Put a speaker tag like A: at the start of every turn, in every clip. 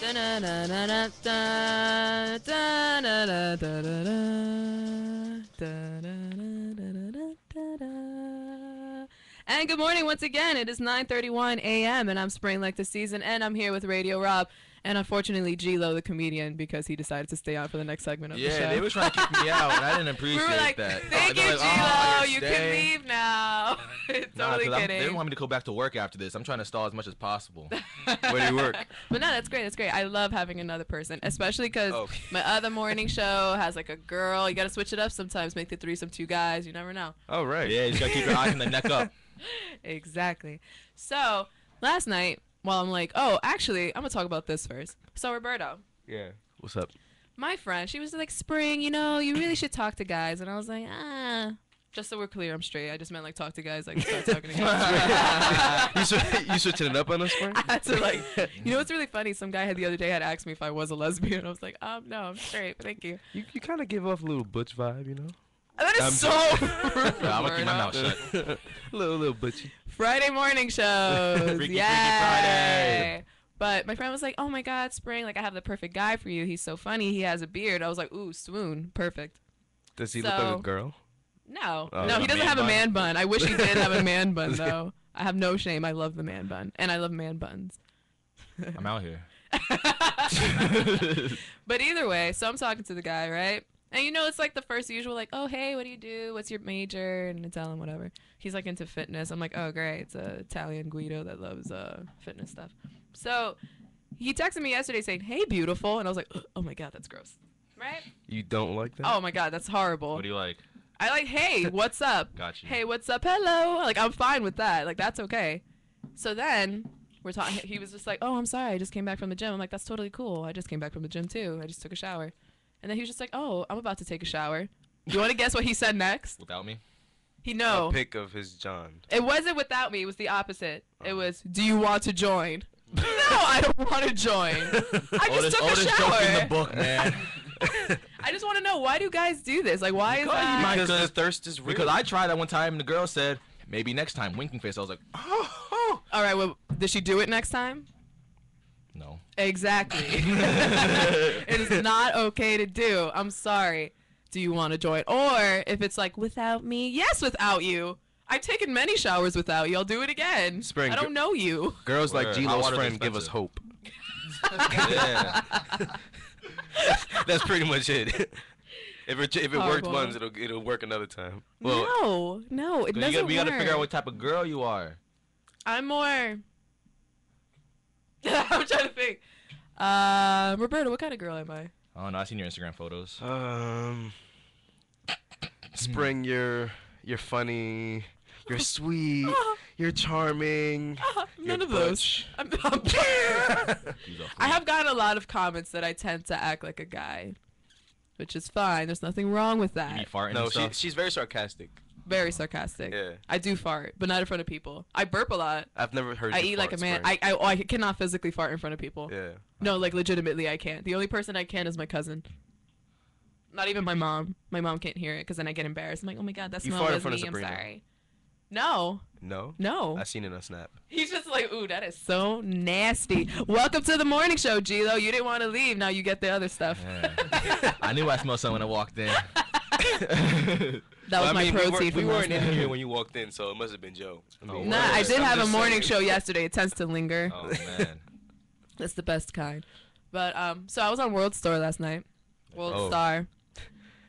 A: And good morning once again. It is 9:31 a.m. and I'm spraying like the season, and I'm here with Radio Rob. And unfortunately, G-Lo, the comedian, because he decided to stay out for the next segment of the show.
B: Yeah, they were trying to kick me out, and I didn't appreciate
A: we were like,
B: that.
A: Thank you,
B: like,
A: G-Lo. You
B: stay.
A: can leave now. Totally kidding.
B: They didn't want me to go back to work after this. I'm trying to stall as much as possible.
C: Where do you work?
A: But no, that's great. That's great. I love having another person, especially because my other morning show has like a girl. You got to switch it up sometimes. Make the threesome 2 guys. You never know.
C: Oh, right.
B: Yeah, you just got to keep your eye on the neck up.
A: Exactly. So last night, while I'm like, oh, actually, I'm going to talk about this first. So Roberto.
C: Yeah. What's up?
A: My friend, she was like, Spring, you know, you really should talk to guys. And I was like, just so we're clear, I'm straight. I just meant like talk to guys, like start talking to guys.
C: You switching it up on us, Spring?
A: I had to like, you know what's really funny? Some guy the other day had asked me if I was a lesbian. I was like, no, I'm straight, but thank you.
C: You kind of give off a little butch vibe, you know?
A: That is so rude.
B: I'm gonna keep my mouth shut.
C: little butchy.
A: Friday morning shows.
B: Freaky
A: Friday. But my friend was like, oh my God, Spring, like I have the perfect guy for you. He's so funny. He has a beard. I was like, ooh, swoon. Perfect.
C: Does he look like a girl?
A: No.
C: Oh,
A: no, he doesn't have a man bun. I wish he did have a man bun,
C: Yeah.
A: though. I have no shame. I love the man bun. And I love man buns.
B: I'm out here.
A: But either way, so I'm talking to the guy, right? And you know, it's like the first usual, like, oh, hey, what do you do? What's your major? And I tell him whatever. He's like into fitness. I'm like, oh, great. It's a Italian Guido that loves fitness stuff. So he texted me yesterday saying, hey, beautiful. And I was like, oh my God, that's gross. Right?
C: You don't like that?
A: Oh my God, that's horrible.
B: What do you like?
A: I like, hey, what's up?
B: Got you.
A: Hey, what's up? Hello. Like, I'm fine with that. Like, that's okay. So then we're talking. He was just like, oh, I'm sorry. I just came back from the gym. I'm like, that's totally cool. I just came back from the gym too. I just took a shower. And then he was just like, oh, I'm about to take a shower. You want to guess what he said next?
B: Without me?
A: No.
C: A pic of his John.
A: It wasn't without me. It was the opposite. It was, do you want to join? No, I don't want to join. I just took a shower.
B: Joke in the book, man.
A: I just want to know, why do guys do this? Like, why is that?
C: Because the thirst is real.
B: Because I tried that one time and the girl said, maybe next time, winking face. I was like, oh.
A: All right, well, did she do it next time?
B: No.
A: Exactly. It is not okay to do. I'm sorry. Do you want to join? Or if it's like, without me? Yes, without you. I've taken many showers without you. I'll do it again.
C: Spring,
A: I don't know you.
C: Girls like
B: Hot
C: G-Lo's
B: water's
C: friend give us
B: expensive.
C: hope.
B: Yeah.
C: That's pretty much it. If it worked
A: Horrible.
C: once, it'll work another time. Well,
A: no, it doesn't
B: We gotta
A: work.
B: figure out what type of girl you are.
A: I'm more... I'm trying to think. Roberta, what kind of girl am I?
B: I don't know. I seen your Instagram photos.
C: Spring, you're funny. You're sweet. You're charming.
A: None
C: you're
A: of those.
C: butch.
A: I have gotten a lot of comments that I tend to act like a guy, which is fine. There's nothing wrong with
B: You
A: that.
B: be farting
C: No,
B: and stuff?
C: she's very sarcastic.
A: Very sarcastic.
C: Yeah.
A: I do fart, but not in front of people. I burp a lot.
C: I've never heard
A: I
C: you
A: eat like a
C: fart,
A: man.
C: Spring.
A: I cannot physically fart in front of people.
C: Yeah.
A: No, like legitimately I can't. The only person I can is my cousin. Not even my mom. My mom can't hear it because then I get embarrassed. I'm like, oh my God, that
C: You
A: smell
C: fart in
A: was
C: front of
A: me. I'm
C: Sabrina.
A: sorry. No.
C: No?
A: No.
C: I seen it on Snap.
A: He's just like, ooh, that is so nasty. Welcome to the morning show, G-Lo. You didn't want to leave. Now you get the other stuff.
B: Yeah. I knew I smelled something when I walked in.
A: That was my protein
C: we
A: from
C: weren't
A: last
C: in
A: night.
C: here when you walked in, so it must have been Joe.
B: Oh,
A: Nah,
B: word.
A: I did
C: I'm
A: have a
C: just
A: morning
C: saying.
A: show yesterday. It tends to linger.
B: Oh, man.
A: That's the best kind. But so I was on World Star last night. World
C: Oh.
A: Star.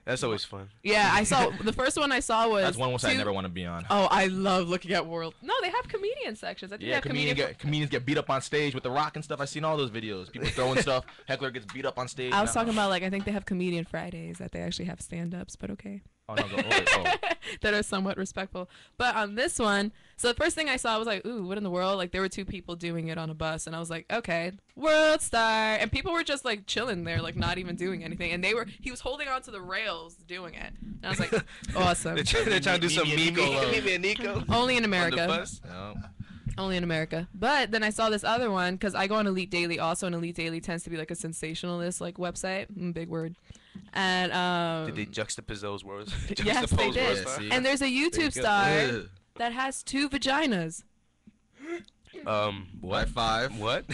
C: That's always fun.
A: Yeah, I saw the first one I saw was.
B: That's one website I
A: two-
B: never want to be on.
A: Oh, I love looking at World. No, they have comedian sections. I think they
B: Yeah,
A: have comedian.
B: comedians get beat up on stage with the rock and stuff. I've seen all those videos. People throwing stuff. Heckler gets beat up on stage.
A: I was talking about like I think they have comedian Fridays that they actually have stand-ups, but okay.
B: Oh, no, oh.
A: That are somewhat respectful. But on this one, so the first thing I saw was like, ooh, what in the world? Like there were 2 people doing it on a bus, and I was like, okay, World Star, and people were just like chilling there, like not even doing anything, and he was holding onto the rails doing it, and I was like, awesome.
C: They're trying to do some
B: Mimi and Nico.
C: Mimi and Nico.
A: Only in
C: On the
A: America.
C: bus.
B: No.
A: Only in America. But then I saw this other one because I go on Elite Daily also, and Elite Daily tends to be like a sensationalist like website. Big word. And
C: Did they juxtapose those words?
A: Yes, they
C: Juxtapose
A: did.
C: words,
B: Yeah,
C: huh?
B: see?
A: and there's a YouTube
C: There you go.
A: star
B: Ugh.
A: that has 2 vaginas.
B: What? 5.
C: What?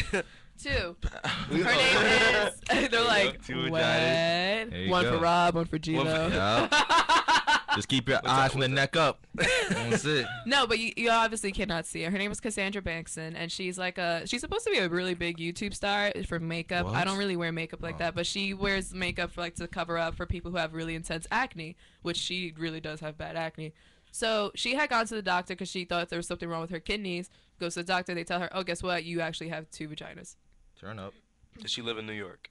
A: Two. Her name is. They're like,
C: Two
A: what?
C: vaginas.
B: There you
A: One for
B: go.
A: Rob, one for Gino.
B: Just keep your eyes from the neck up. That's it.
A: No, but you obviously cannot see her. Her name is Cassandra Bankson, and she's she's supposed to be a really big YouTube star for makeup. I
B: What?
A: don't really wear makeup like that, but she wears makeup for, to cover up for people who have really intense acne, which she really does have bad acne. So she had gone to the doctor because she thought there was something wrong with her kidneys. Goes to the doctor, they tell her, oh, guess what? You actually have 2 vaginas.
B: Turn up.
C: Does she live in New York?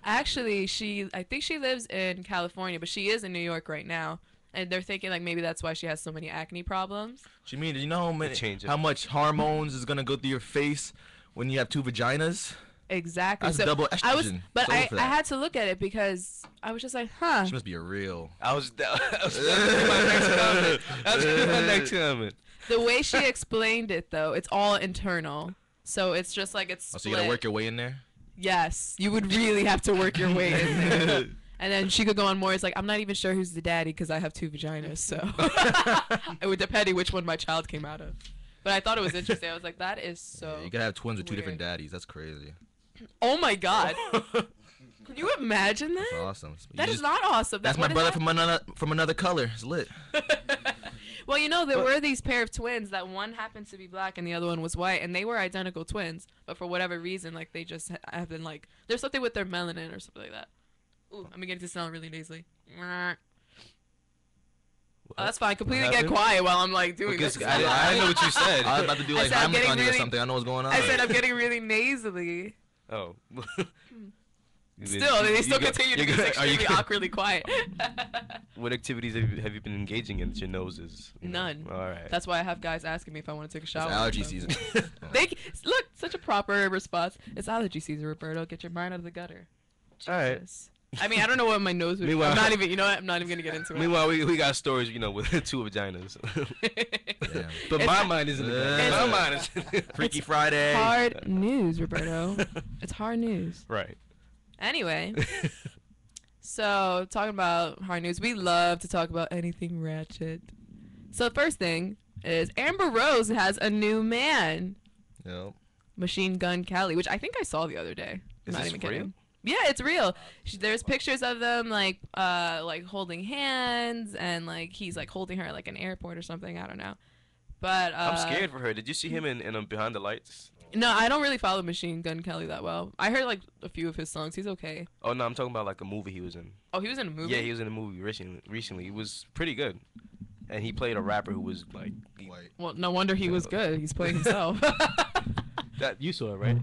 A: Actually, I think she lives in California, but she is in New York right now. And they're thinking like maybe that's why she has so many acne problems.
B: She mean, you know
C: Change it.
B: how much hormones is gonna go through your face when you have 2 vaginas?
A: Exactly.
B: That's double estrogen.
A: I
B: For that.
A: had to look at it because I was just like, huh.
B: She must be a real.
C: I was gonna be my next comment. That was gonna be my next comment.
A: The way she explained it though, it's all internal. So it's just like it's
B: Oh,
A: split.
B: so you gotta work your way in there.
A: Yes, you would really have to work your way in there. And then she could go on more. It's like, I'm not even sure who's the daddy because I have 2 vaginas. So it would depend which one my child came out of. But I thought it was interesting. I was like, that is so.
B: Yeah, you gotta have twins with 2 different
A: weird.
B: daddies. That's crazy.
A: Oh my God. Can you imagine that?
B: That's awesome.
A: That is not awesome.
B: That's my brother from another color. It's lit.
A: Well, you know, there were these pair of twins that one happened to be black and the other one was white, and they were identical twins. But for whatever reason, like, they just have been, like, there's something with their melanin or something like that. Ooh, I'm beginning to sound really nasally. Oh, that's fine. Completely get
C: happened?
A: quiet while I'm, like, doing
C: Because
A: this.
C: I didn't know what you said.
B: I was about to do
A: I
B: like
A: said I'm
B: Heimlich
A: getting
B: on you or
A: really-
B: something. I know what's going on.
A: I said I'm getting really nasally.
C: Oh.
A: Still, they still continue to be
C: Are you
A: extremely awkwardly quiet.
C: What activities have you been engaging in that your nose is?
A: None.
C: All right.
A: That's why I have guys asking me if I want to take a
B: It's
A: shower.
B: allergy season.
A: Look, such a proper response. It's allergy season, Roberto. Get your mind out of the gutter.
C: All right.
A: Jesus. I mean, I don't know what my nose would.
C: Meanwhile-
A: I'm not even. You know what? I'm not even gonna get into it.
C: Meanwhile, we got stories, with 2 vaginas.
B: Damn.
C: But
A: It's-
C: my mind isn't.
B: It's-
C: My mind is.
B: Freaky Friday.
A: hard news, Roberto. It's hard news.
C: Right.
A: Anyway, so talking about hard news, we love to talk about anything ratchet. So the first thing is Amber Rose has a new man,
B: Yep.
A: Machine Gun Kelly, which I think I saw the other day.
C: Is
A: Not
C: this
A: even kidding.
C: real?
A: Yeah, it's real. There's pictures of them like holding hands, and like he's like holding her at like an airport or something. I don't know. But
C: I'm scared for her. Did you see him in Behind the Lights?
A: No, I don't really follow Machine Gun Kelly that well. I heard like a few of his songs. He's okay.
C: Oh no, I'm talking about like a movie he was in.
A: Oh, he was in a movie.
C: Yeah, he was in a movie recently. He was pretty good, and he played a rapper who was like
B: White.
A: Well, no wonder he was good. He's playing himself.
C: that. You saw it, right?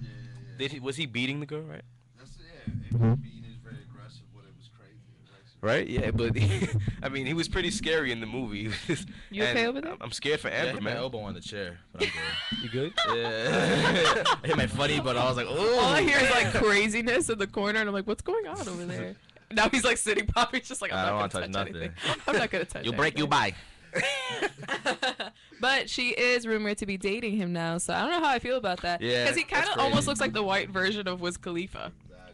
D: Yeah.
C: Was he beating the girl, right?
D: That's it was being is very aggressive, but it was crazy. It was actually
C: Right? Yeah, but I mean, he was pretty scary in the movie.
A: You
C: And
A: okay over there?
C: I'm scared for
B: Yeah, I
C: Amber,
B: hit my
C: man.
B: elbow on the chair. But I'm good.
C: You good?
B: Yeah. I hit my funny, but I was like, oh.
A: All I hear is like craziness in the corner, and I'm like, what's going on over there? Now he's like sitting, Poppy's just like, I'm
B: I
A: not
B: don't
A: gonna
B: wanna
A: touch
B: touch
A: anything.
B: nothing.
A: I'm not gonna touch.
B: You'll break, you
A: anything.
B: buy.
A: But she is rumored to be dating him now, so I don't know how I feel about that.
B: Yeah,
A: because he kind
B: that's
A: of almost
B: crazy.
A: looks like the white version of Wiz Khalifa,
D: exactly.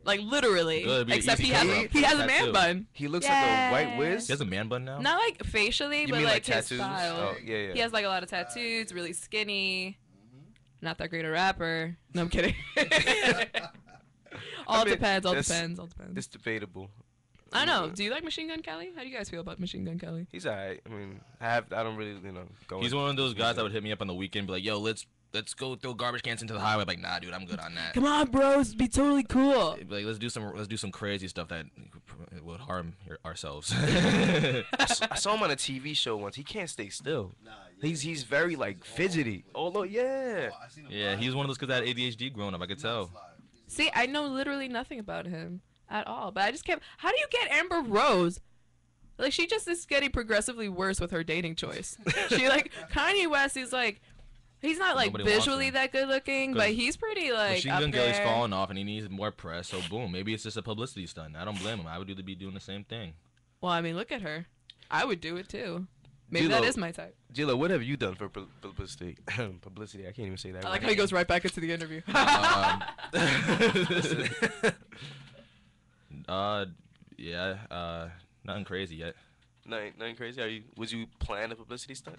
A: like literally.
B: Good, be an
A: Except
B: easy
A: he has
B: cover-up.
A: he has a man
B: Tattoo.
A: bun.
C: He looks like a white
A: Yeah.
C: whiz.
B: He has a man bun now.
A: Not like facially,
C: You
A: but
C: mean
A: like,
C: like
A: his
C: tattoos?
A: style.
C: Oh, yeah.
A: He has like a lot of tattoos, really skinny. Not that great a rapper. No, I'm kidding. all
C: I mean,
A: depends. All
C: that's-
A: depends. All depends.
C: It's debatable.
A: I don't know. Do you like Machine Gun Kelly? How do you guys feel about Machine Gun Kelly?
C: He's alright. I mean, I don't really, go.
B: He's one of those guys that would hit me up on the weekend, be like, "Yo, let's go throw garbage cans into the highway." I'm like, nah, dude, I'm good on that.
A: Come on, bros. Be totally cool.
B: Be like, let's do some crazy stuff that would harm ourselves.
C: I saw him on a TV show once. He can't stay still.
D: Nah, yeah.
C: He's very like fidgety. Oh, yeah.
D: I seen him
B: Yeah,
D: live.
B: he was one of those kids that had ADHD growing up. I could
D: He's
B: tell.
D: live.
A: See, I know literally nothing about him at all, but I just can't. How do you get Amber Rose? Like, she just is getting progressively worse with her dating choice. She like Kanye West is like, he's not like
B: Nobody wants
A: visually
B: him.
A: that good looking, but
B: 'Cause
A: he's pretty like
B: Machine
A: up
B: Gun Kelly's
A: there.
B: falling off, and he needs more press. So boom, maybe it's just a publicity stunt. I don't blame him. I would be doing the same thing.
A: Well, I mean, look at her. I would do it too. Maybe
C: G-Lo.
A: that is my type.
C: Gila, what have you done for publicity? Publicity. I can't even say that.
A: I like how he goes right back into the interview.
B: Nothing crazy yet.
C: Nothing crazy. Was you planning a publicity stunt?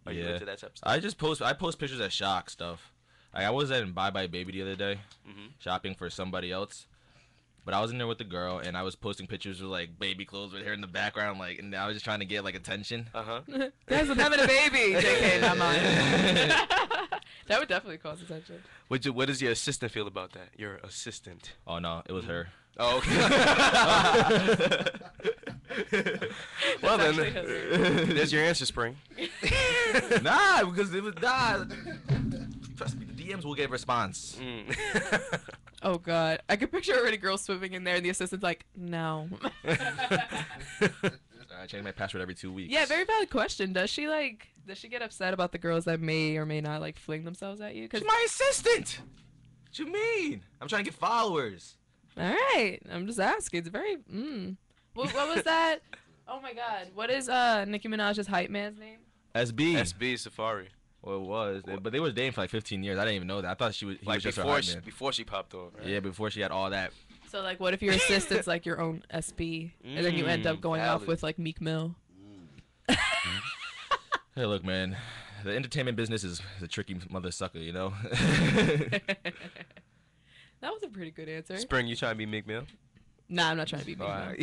C: Are you
B: Yeah.
C: into that type of stuff?
B: I post pictures of shock stuff. Like, I was in Bye Bye Baby the other day,
C: Mhm.
B: shopping for somebody else. But I was in there with the girl, and I was posting pictures with like baby clothes with her in the background, like, and I was just trying to get like attention.
A: Guys, I'm having a baby. JK, not mine. That would definitely cause attention.
C: What does your assistant feel about that? Your assistant.
B: Oh no, it was her.
C: Oh, okay. Well
A: That's
C: then,
A: actually hilarious.
C: there's your answer, Spring.
B: Nah, because it was Trust me, the DMs will get a response.
C: Mm.
A: Oh god, I could picture already girls swimming in there, and the assistant's like, no.
B: I change my password every 2 weeks.
A: Yeah, very valid question. Does she get upset about the girls that may or may not like fling themselves at you? 'Cause
B: She's my assistant. What you mean? I'm trying to get followers.
A: all right, I'm just asking. It's very. What was that? Oh my god, what is Nicki Minaj's hype man's name?
B: SB.
C: SB Safari.
B: Well, it was, but they was dating for like 15 years. I didn't even know that. I thought he was just her
C: before
B: hype man.
C: before she popped off. Right?
B: Yeah, before she had all that.
A: So like, what if your assistant's like your own SB, and then you end up going off
C: valid.
A: with like Meek Mill?
B: Hey, look, man. The entertainment business is a tricky mother sucker, you know.
A: That was a pretty good answer.
C: Spring, you trying to be Meek Mill?
A: Nah, I'm not trying to be Meek Mill.
C: Alright.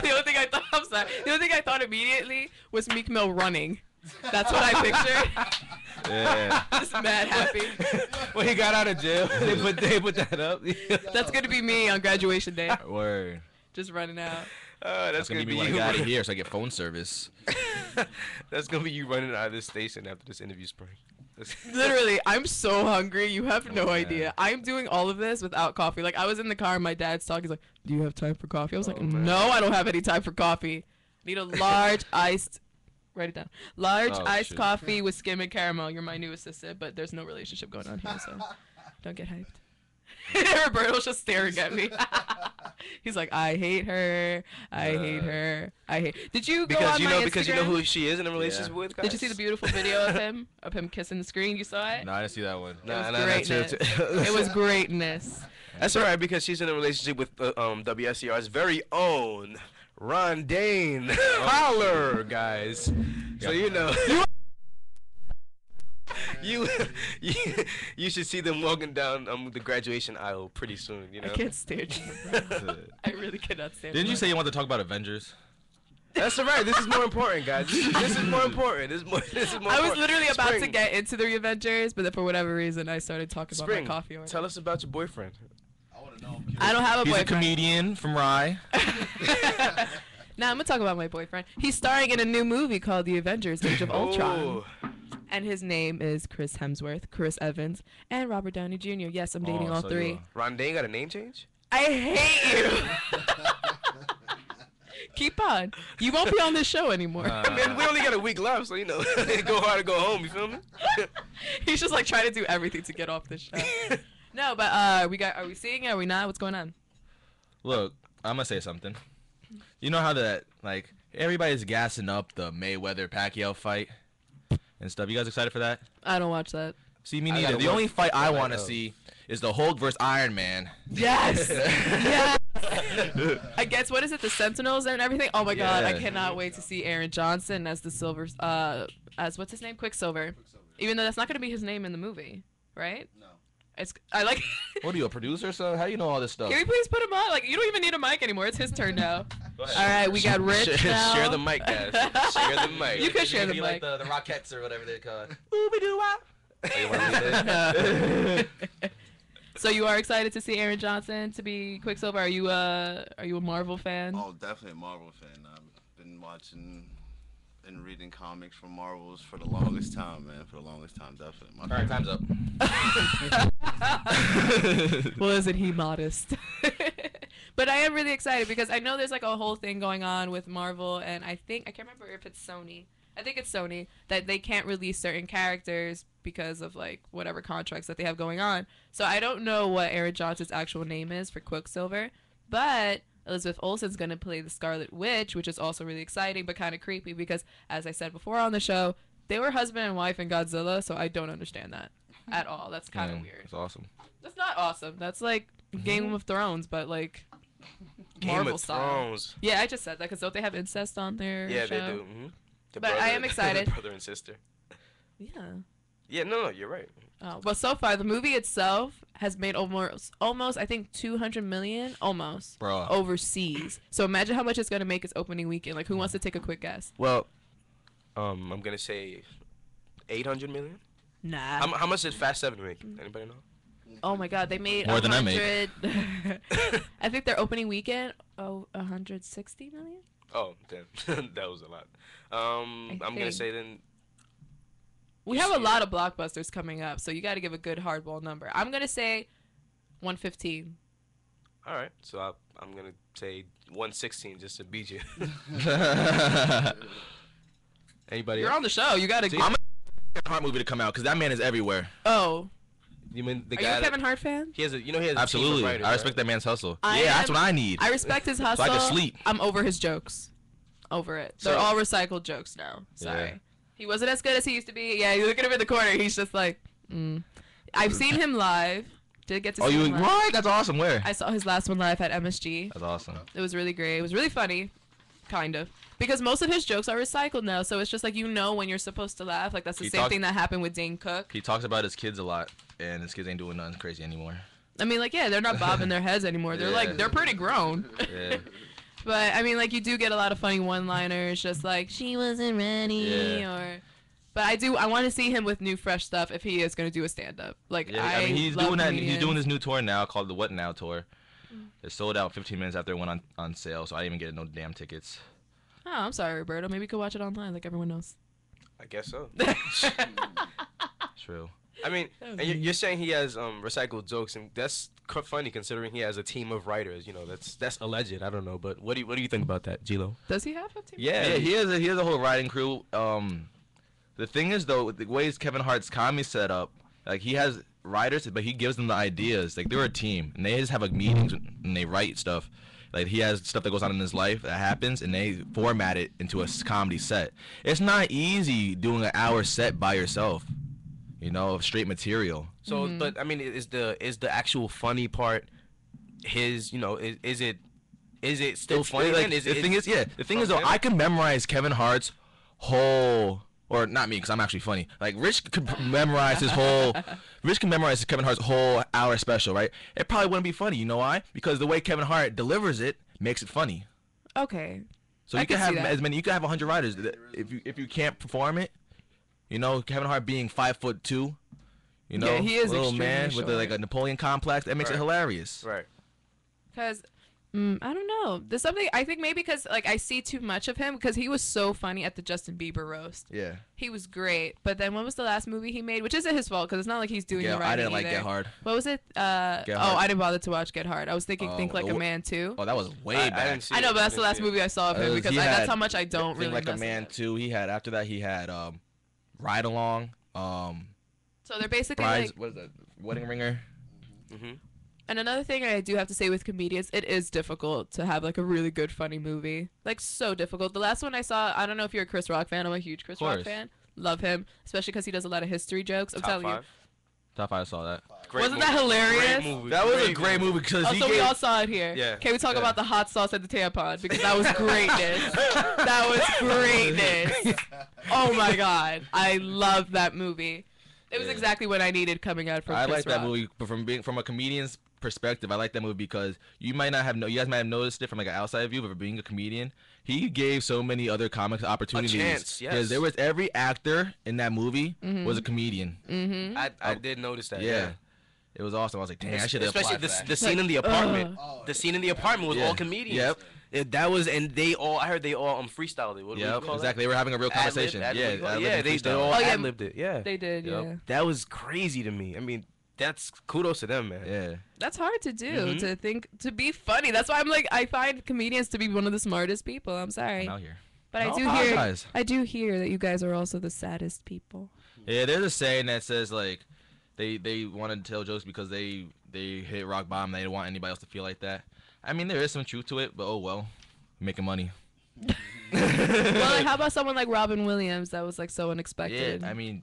A: The only thing I thought, I'm sorry. The only thing I thought immediately was Meek Mill running. That's what I pictured.
B: Yeah.
A: Just mad happy.
C: When he got out of jail, they put that up.
A: That's gonna be me on graduation day,
B: Word.
A: just running out.
C: That's
B: gonna
C: gonna
B: be
C: be
B: when I
C: you.
B: get out of here, so I get phone service.
C: That's gonna be you running out of this station after this interview, Spring.
A: Literally, I'm so hungry. You have no
B: Oh, man.
A: idea. I'm doing all of this without coffee. Like, I was in the car and my dad's talking. He's like, do you have time for coffee? I was like,
C: Oh, man.
A: no, I don't have any time for coffee. Need a large iced, write it down. Large
B: Oh,
A: iced
B: shit.
A: coffee with skim and caramel. You're my new assistant, but there's no relationship going on here, so don't get hyped. Roberto's just staring at me. He's like, I hate her. I hate her. I hate. Did you go
C: because
A: on
C: you
A: my
C: know
A: Instagram?
C: because you know who she is in a relationship
B: Yeah.
C: with. Guys?
A: Did you see the beautiful video of him kissing the screen? You saw it?
B: No, I didn't see that one.
A: It was
C: that's
A: greatness.
C: it.
A: It was greatness.
C: That's alright because she's in a relationship with WSCR's very own Ron Dane. Holler, guys. So you know. You, you should see them walking down the graduation aisle pretty soon. You know.
A: I can't stand you. bro. I really cannot stand.
B: Didn't you say you wanted to talk about Avengers?
C: That's alright. This is more important, guys. This is more important. This is more.
A: I was
C: important.
A: literally about to
C: Spring,
A: get into the Avengers, but then for whatever reason, I started talking about
C: Spring,
A: my coffee order.
C: tell us about your boyfriend.
D: I want to know. I'm curious.
A: I don't have a
B: He's a
A: boyfriend.
B: comedian from Rye.
A: Now I'm gonna talk about my boyfriend. He's starring in a new movie called The Avengers: Age of Ultron,
C: Oh.
A: and his name is Chris Hemsworth, Chris Evans, and Robert Downey Jr. Yes, I'm dating
B: Oh,
A: all
B: so
A: three.
B: you
C: Ron Dane got a name change?
A: I hate you. Keep on. You won't be on this show anymore.
C: I mean, we only got a week left, so you know, go hard or go home. You feel me?
A: He's just like trying to do everything to get off this show. No, but are we seeing it? Are we not? What's going on?
B: Look, I'm gonna say something. You know how that like everybody's gassing up the Mayweather Pacquiao fight and stuff. You guys excited for that?
A: I don't watch that.
B: See, me
C: I
B: neither.
C: gotta
B: The
C: work
B: only fight I
C: the night
B: want to
C: of.
B: see is the Hulk versus Iron Man.
A: Yes. Yes. Against what is it? The Sentinels and everything. Oh my God, I
B: Yeah.
A: cannot wait to see Aaron Johnson as the Silver. As what's his name? Quicksilver.
D: Quicksilver.
A: Even though that's not gonna be his name in the movie, right?
D: No.
A: I like.
B: What are you, a producer? So how do you know all this stuff?
A: Can we please put him on? Like, you don't even need a mic anymore. It's his turn now. All right, we got Rich
C: Share,
A: now.
C: share the mic, guys. Share the mic.
A: You can share the
B: Be
A: mic.
B: like the Rockettes or whatever they're called.
A: So you are excited to see Aaron Johnson to be Quicksilver? Are you a Marvel fan?
D: Oh, definitely a Marvel fan. I've been watching and reading comics from Marvels for the longest time, man. For the longest time, definitely. My
B: All right, time's up.
A: Well, isn't he modest? But I am really excited because I know there's like a whole thing going on with Marvel, and I can't remember if it's Sony. I think it's Sony that they can't release certain characters because of like whatever contracts that they have going on. So I don't know what Aaron Johnson's actual name is for Quicksilver, but Elizabeth Olsen's gonna play the Scarlet Witch, which is also really exciting but kind of creepy because, as I said before on the show, they were husband and wife in Godzilla, so I don't understand that at all. That's kind of weird.
B: It's awesome.
A: That's not awesome. That's like Game of Thrones, but like
C: Game
A: Marvel
C: of
A: style.
C: Thrones.
A: Yeah, I just said that because don't they have incest on their
C: Yeah,
A: show?
C: they do. The
A: But I am excited.
C: The brother and sister.
A: Yeah.
C: Yeah, no, you're right.
A: But so far, the movie itself has made almost I think 200 million almost
B: Bro.
A: overseas. So imagine how much it's gonna make its opening weekend. Like, who wants to take a quick guess?
C: Well, I'm gonna say 800 million.
A: Nah.
C: How much did Fast 7 make? Anybody know?
A: Oh my God, they made
B: More than I make.
A: 100 I think their opening weekend. 160 million.
C: Oh, damn, that was a lot. I'm gonna
A: think.
C: say then.
A: We have a lot of blockbusters coming up, so you got to give a good hardball number. I'm gonna say 115.
C: All right, so I'm gonna say 116 just to beat you. Anybody?
A: You're
C: else?
A: on the show. You got to.
B: I'm a Kevin Hart movie to come out because that man is everywhere.
A: Oh,
C: You mean the
A: are
C: guy?
A: you a
C: that-
A: Kevin Hart fan?
C: He has a, he has a team of
B: Absolutely.
C: writers,
B: I respect
C: right?
B: that man's hustle.
A: I
B: Yeah, that's
A: am-
B: what I need.
A: I respect his hustle.
B: I can sleep.
A: I'm over his jokes. Over it. They're
C: So-
A: all recycled jokes now. Sorry.
B: Yeah.
A: He wasn't as good as he used to be. Yeah, you look at him in the corner. He's just like, I've seen him live. Did get to
B: Oh,
A: see
B: you
A: him live.
B: what? That's awesome. Where?
A: I saw his last one live at MSG.
B: That's awesome.
A: It was really great. It was really funny. Kind of. Because most of his jokes are recycled now, so it's just like when you're supposed to laugh. Like, that's the
B: He
A: same
B: talks-
A: thing that happened with Dane Cook.
B: He talks about his kids a lot, and his kids ain't doing nothing crazy anymore.
A: I mean, like, yeah, they're not bobbing their heads anymore. They're
B: Yeah.
A: they're pretty grown.
B: Yeah.
A: But I mean, like, you do get a lot of funny one-liners, just like she wasn't ready,
B: Yeah.
A: or. But I want to see him with new, fresh stuff if he is gonna do a stand-up. Like,
B: Yeah, I mean, he's
A: love
B: doing that. He's
A: comedians.
B: doing this new tour now called the What Now tour. It sold out 15 minutes after it went on sale, so I didn't even get no damn tickets.
A: Oh, I'm sorry, Roberto. Maybe you could watch it online, like everyone knows.
C: I guess so.
B: True.
C: I mean, and you're saying he has recycled jokes, and that's funny considering he has a team of writers. You know, that's alleged. I don't know, but what do you think about that, Gilo?
A: Does he have a team?
B: Yeah, he has a whole writing crew. The thing is though, the ways Kevin Hart's comedy set up, like he has writers, but he gives them the ideas. Like they're a team, and they just have like meetings and they write stuff. Like he has stuff that goes on in his life that happens, and they format it into a comedy set. It's not easy doing an hour set by yourself, you know, of straight material.
C: So, but I mean, is the actual funny part his? You know, is it still funny?
B: Like,
C: then?
B: the thing is, yeah, the thing is
C: from
B: though,
C: him?
B: I can memorize Kevin Hart's whole, or not me, because I'm actually funny. Like Rich could memorize his whole. Rich can memorize Kevin Hart's whole hour special, right? It probably wouldn't be funny. You know why? Because the way Kevin Hart delivers it makes it funny.
A: Okay.
B: So
A: I
B: you can
A: can see
B: have
A: that.
B: as many. You can have 100 writers. If you can't perform it, you know, Kevin Hart being 5'2", you know,
A: Yeah, he is
B: little
A: extremely
B: man with
A: short.
B: like a Napoleon complex. That makes it
C: Right.
B: hilarious.
C: Right.
A: Because I don't know. There's something I think maybe because like I see too much of him because he was so funny at the Justin Bieber roast.
B: Yeah.
A: He was great. But then what was the last movie he made? Which isn't his fault because it's not like he's doing the
B: Yeah,
A: writing
B: I didn't like
A: either.
B: Get Hard.
A: What was it?
B: Hard.
A: I didn't bother to watch Get Hard. I was thinking
B: Oh,
A: Think Like a
B: the-
A: Man too.
B: Oh, that was way
C: I
B: back.
C: didn't see
A: I know,
C: it.
A: but that's the
C: didn't
A: last
C: see it.
A: movie I saw of him because
B: he
A: that's
B: had
A: how much I don't
B: Think
A: really
B: Like a
A: mess with
B: Man
A: it.
B: too. He had after that he had Ride Along.
A: So they're basically
B: Brides,
A: like.
B: what is that? Wedding Ringer.
C: Mhm.
A: And another thing I do have to say with comedians, it is difficult to have like a really good funny movie. Like so difficult. The last one I saw, I don't know if you're a Chris Rock fan. I'm a huge Chris Rock
B: course.
A: fan. Love him, especially because he does a lot of history jokes. I'm
C: Top
A: telling you.
C: 5.
B: Top 5 saw that.
C: Great
A: Wasn't
C: movie.
A: that hilarious?
C: Great movie.
B: That was a great movie because
A: Oh,
B: he
A: so we
B: gave.
A: all saw it here.
C: Yeah.
A: Can we talk
B: Yeah.
A: about the hot sauce and the tampon because that was greatness. That was greatness. Oh my god, I love that movie. It was
B: Yeah.
A: exactly what I needed coming out from
B: I
A: Chris
B: like that
A: Rock.
B: movie, but from a comedian's perspective, I like that movie because you might not have you guys might have noticed it from like an outside view, but for being a comedian, he gave so many other comics opportunities.
C: chance, yes.
B: Because there was every actor in that movie was a comedian.
A: Mm-hmm.
C: I did notice that.
B: Yeah. It was awesome. I was like, damn, I should have
C: Especially
B: applied for that.
C: the scene in the apartment.
D: Oh,
C: The scene in the apartment was
B: Yeah.
C: all comedians.
B: Yep.
C: That was, and they all. I heard they all freestyled it. What do you
B: Yep,
C: call
B: exactly. They were having a real
C: that? Ad-lib?
B: conversation.
C: Ad-lib?
B: Yeah,
C: Yeah,
B: ad-lib and
C: they
B: freestyle.
C: all
A: Oh, yeah.
C: ad-libbed it. Yeah.
A: They did,
B: Yep.
A: yeah.
C: That was crazy to me. I mean, that's kudos to them, man.
B: Yeah.
A: That's hard to do,
C: Mhm.
A: to think, to be funny. That's why I'm like, I find comedians to be one of the smartest people. I'm sorry.
B: I'm out here.
A: But I
B: No,
A: do
B: apologize.
A: hear, I do hear that you guys are also the saddest people.
B: Yeah, there's a saying that says like they want to tell jokes because they hit rock bottom. They don't want anybody else to feel like that. I mean, there is some truth to it, but oh well, making money.
A: Well, like, how about someone like Robin Williams that was like so unexpected?
B: Yeah, I mean,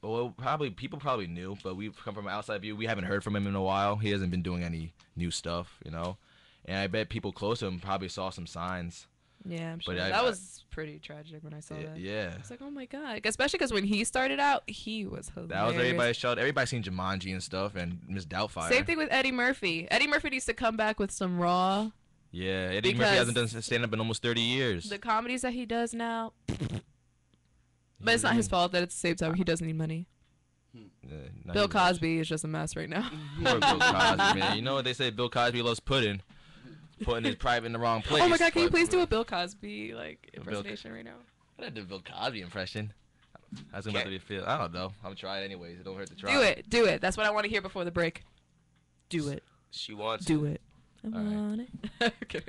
B: well, people probably knew, but we've come from an outside view. We haven't heard from him in a while. He hasn't been doing any new stuff, you know. And I bet people close to him probably saw some signs.
A: Yeah, I'm sure.
B: But
A: That was pretty tragic when I saw that.
B: Yeah.
A: It's like, oh my god. Like, especially because when he started out, he was hilarious.
B: That was everybody's show. Everybody seen Jumanji and stuff, and Miss Doubtfire.
A: Same thing with Eddie Murphy. Eddie Murphy needs to come back with some raw.
B: Yeah, Eddie Murphy hasn't done stand up in almost 30 years.
A: The comedies that he does now. But it's not his fault that at the same time he doesn't need money. Bill Cosby is just a mess right now.
B: Poor Bill Cosby, man. You know what they say? Bill Cosby loves pudding. Putting his private in the wrong place.
A: Oh my god, can you
B: but-
A: please do a Bill Cosby like impersonation right now?
B: I did a Bill Cosby impression. How's it about to be feel? I don't know. I'm trying anyways. It don't hurt to try.
A: Do it. That's what I want to hear before the break. Do it.
C: She wants.
A: Do it. I
B: All right.
A: want it. Okay.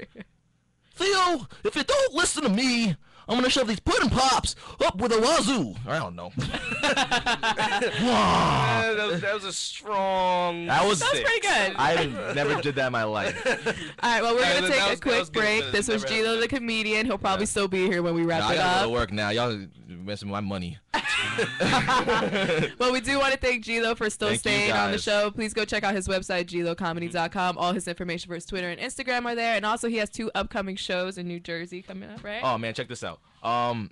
B: Theo, if you don't listen to me, I'm gonna shove these pudding pops up with a wazoo. I don't know.
C: That was a strong.
B: That was
A: That's pretty good.
B: I never did that in my life.
A: All right, well, we're going to
C: That
A: take
C: was-
A: a
C: that was
A: quick
C: good.
A: break. This was
C: Never
A: Gilo
C: happened.
A: the comedian. He'll probably still be here when we wrap
B: I
A: it
B: gotta go to
A: up.
B: work now. Y'all messing with my money.
A: But we do want to thank Gilo for still
B: Thank you,
A: staying on the
B: guys.
A: show. Please go check out his website, gilocomedy.com. All his information for his Twitter and Instagram are there. And also, he has 2 upcoming shows in New Jersey coming up, right?
B: Oh man, check this out. On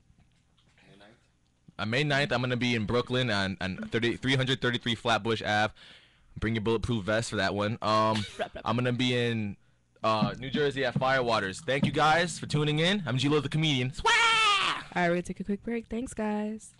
B: May 9th, I'm gonna be in Brooklyn on 333 Flatbush Ave. Bring your bulletproof vest for that one. I'm gonna be in New Jersey at Firewaters. Thank you guys for tuning in. I'm Gilo the comedian.
A: All right, we're going to take a quick break. Thanks, guys.